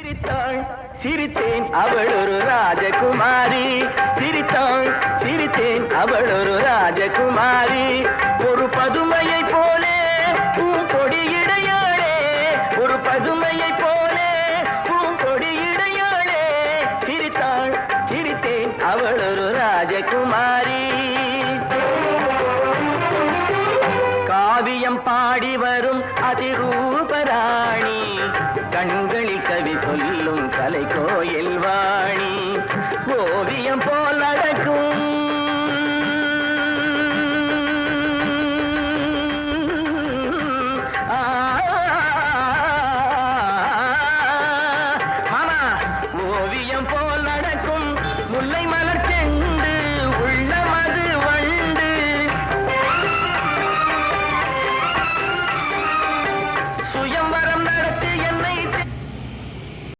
சிரித்தாள் சிரித்தேன் அவள் ஒரு ராஜகுமாரி சிரித்தாள் சிரித்தேன் அவள் ஒரு ராஜகுமாரி ஒரு பதுமையை போலே பூங்கொடியிடையாளே ஒரு பதுமையை போலே பூங்கொடியிடையாளே சிரித்தாள் சிரித்தேன் அவள் ஒரு ராஜகுமாரி காவியம் பாடி வரும் அதிரூபராணி கண்களில் கவி சொல்லும் கலை கோயில் வாணி ஓவியம் போல